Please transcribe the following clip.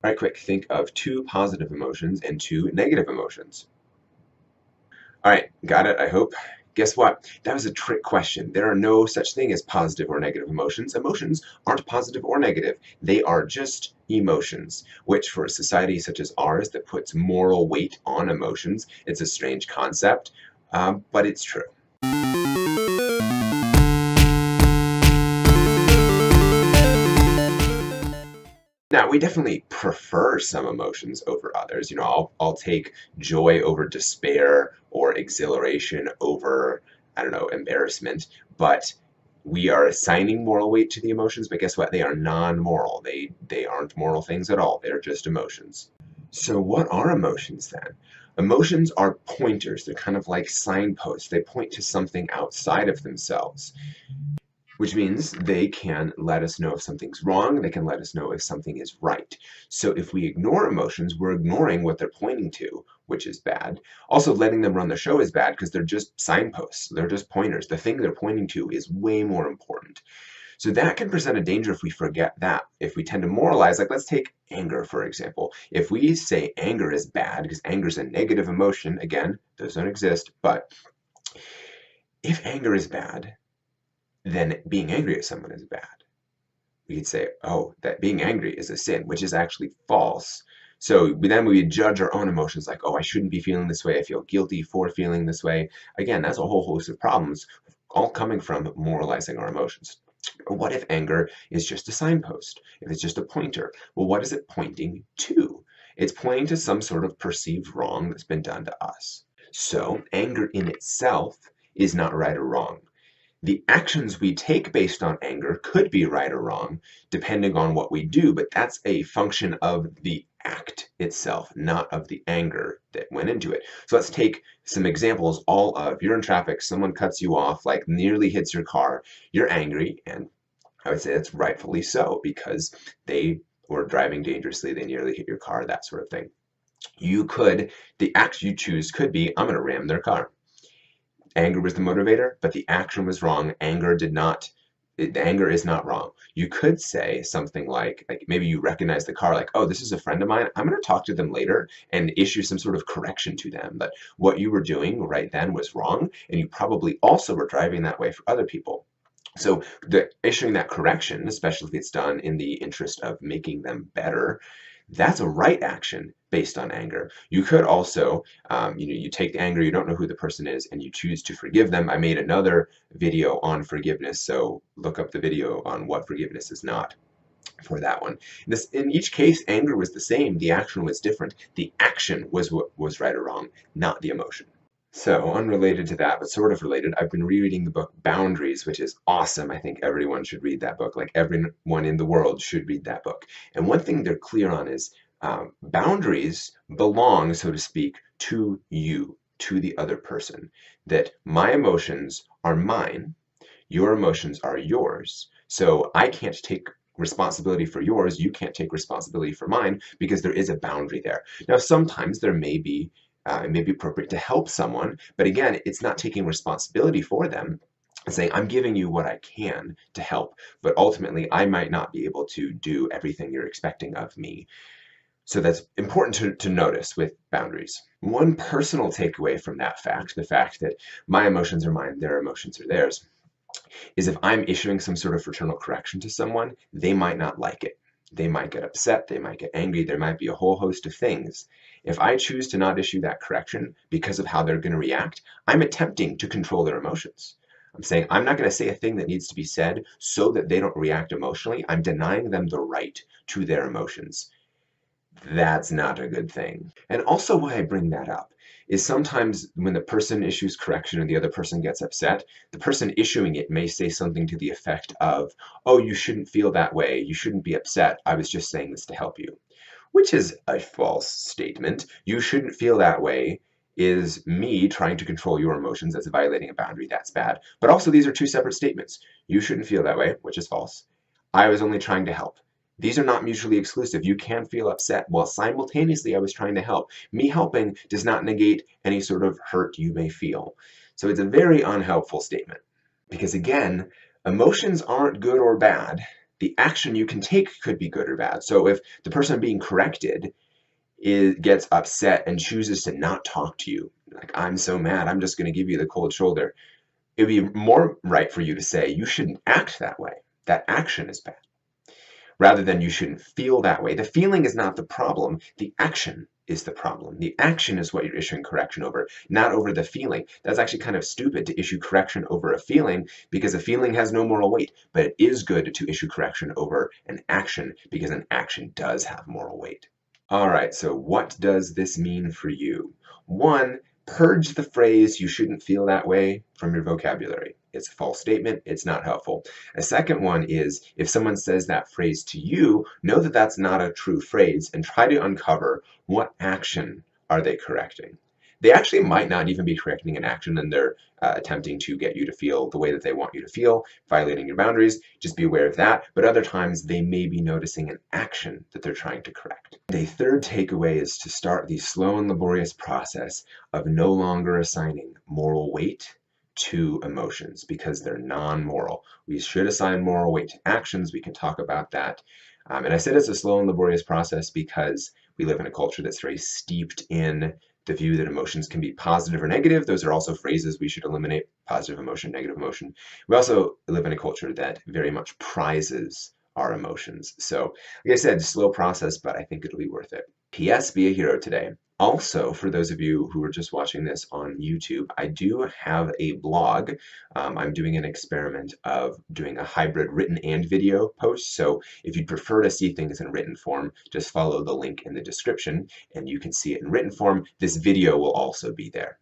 All right, quick, think of two positive emotions and two negative emotions. All right, got it, I hope. Guess what? That was a trick question. There are no such thing as positive or negative emotions. Emotions aren't positive or negative. They are just emotions, which for a society such as ours that puts moral weight on emotions, it's a strange concept, but it's true. Now, we definitely prefer some emotions over others. I'll take joy over despair or exhilaration over, I don't know, embarrassment, but we are assigning moral weight to the emotions, but guess what? They are non-moral. They aren't moral things at all. They're just emotions. So what are emotions then? Emotions are pointers. They're kind of like signposts. They point to something outside of themselves, which means they can let us know if something's wrong, they can let us know if something is right. So if we ignore emotions, we're ignoring what they're pointing to, which is bad. Also, letting them run the show is bad because they're just signposts, they're just pointers. The thing they're pointing to is way more important. So that can present a danger if we forget that. If we tend to moralize, like let's take anger, for example. If we say anger is bad because anger is a negative emotion, again, those don't exist, but if anger is bad, then being angry at someone is bad. We could say, oh, that being angry is a sin, which is actually false. So then we would judge our own emotions like, oh, I shouldn't be feeling this way. I feel guilty for feeling this way. Again, that's a whole host of problems, all coming from moralizing our emotions. Or what if anger is just a signpost? If it's just a pointer? Well, what is it pointing to? It's pointing to some sort of perceived wrong that's been done to us. So anger in itself is not right or wrong. The actions we take based on anger could be right or wrong, depending on what we do, but that's a function of the act itself, not of the anger that went into it. So let's take some examples. You're in traffic, someone cuts you off, like nearly hits your car, you're angry, and I would say that's rightfully so, because they were driving dangerously, they nearly hit your car, that sort of thing. The act you choose could be, I'm going to ram their car. Anger was the motivator, but the action was wrong. Anger is not wrong. You could say something like maybe you recognize the car, like, oh, this is a friend of mine. I'm going to talk to them later and issue some sort of correction to them. But what you were doing right then was wrong, and you probably also were driving that way for other people. So issuing that correction, especially if it's done in the interest of making them better, that's a right action based on anger. You could also, you take the anger, you don't know who the person is, and you choose to forgive them. I made another video on forgiveness, so look up the video on what forgiveness is not for that one. In each case, anger was the same, the action was different. The action was what was right or wrong, not the emotion. So, unrelated to that, but sort of related, I've been rereading the book Boundaries, which is awesome. I think everyone should read that book. Like everyone in the world should read that book. And one thing they're clear on is boundaries belong, so to speak, to you, to the other person. That my emotions are mine, your emotions are yours. So I can't take responsibility for yours, you can't take responsibility for mine, because there is a boundary there. Now, sometimes it may be appropriate to help someone, but again, it's not taking responsibility for them. It's saying, I'm giving you what I can to help, but ultimately, I might not be able to do everything you're expecting of me. So that's important to notice with boundaries. One personal takeaway from that fact, the fact that my emotions are mine, their emotions are theirs, is if I'm issuing some sort of fraternal correction to someone, they might not like it. They might get upset, they might get angry, there might be a whole host of things. If I choose to not issue that correction because of how they're going to react, I'm attempting to control their emotions. I'm saying I'm not going to say a thing that needs to be said so that they don't react emotionally. I'm denying them the right to their emotions. That's not a good thing. And also why I bring that up is sometimes when the person issues correction and the other person gets upset, the person issuing it may say something to the effect of, oh, you shouldn't feel that way. You shouldn't be upset. I was just saying this to help you, which is a false statement. You shouldn't feel that way is me trying to control your emotions. That's violating a boundary. That's bad. But also these are two separate statements. You shouldn't feel that way, which is false. I was only trying to help. These are not mutually exclusive. You can feel upset while simultaneously I was trying to help. Me helping does not negate any sort of hurt you may feel. So it's a very unhelpful statement because again, emotions aren't good or bad. the action you can take could be good or bad. So if the person being corrected gets upset and chooses to not talk to you, like, I'm so mad, I'm just going to give you the cold shoulder, it would be more right for you to say, you shouldn't act that way. That action is bad. Rather than you shouldn't feel that way. The feeling is not the problem. The action is the problem. The action is what you're issuing correction over, not over the feeling. That's actually kind of stupid to issue correction over a feeling because a feeling has no moral weight. But it is good to issue correction over an action because an action does have moral weight. All right, so what does this mean for you? One, purge the phrase "you shouldn't feel that way" from your vocabulary. It's a false statement, it's not helpful. A second one is, if someone says that phrase to you, know that that's not a true phrase and try to uncover what action are they correcting. They actually might not even be correcting an action, and they're attempting to get you to feel the way that they want you to feel, violating your boundaries. Just be aware of that. But other times they may be noticing an action that they're trying to correct. The third takeaway is to start the slow and laborious process of no longer assigning moral weight to emotions because they're non-moral. We should assign moral weight to actions. We can talk about that. And I said it's a slow and laborious process because we live in a culture that's very steeped in the view that emotions can be positive or negative. Those are also phrases we should eliminate: positive emotion, negative emotion. We also live in a culture that very much prizes our emotions. So, like I said, slow process, but I think it'll be worth it. P.S. Be a hero today. Also, for those of you who are just watching this on YouTube, I do have a blog. I'm doing an experiment of doing a hybrid written and video post. So if you'd prefer to see things in written form, just follow the link in the description and you can see it in written form. This video will also be there.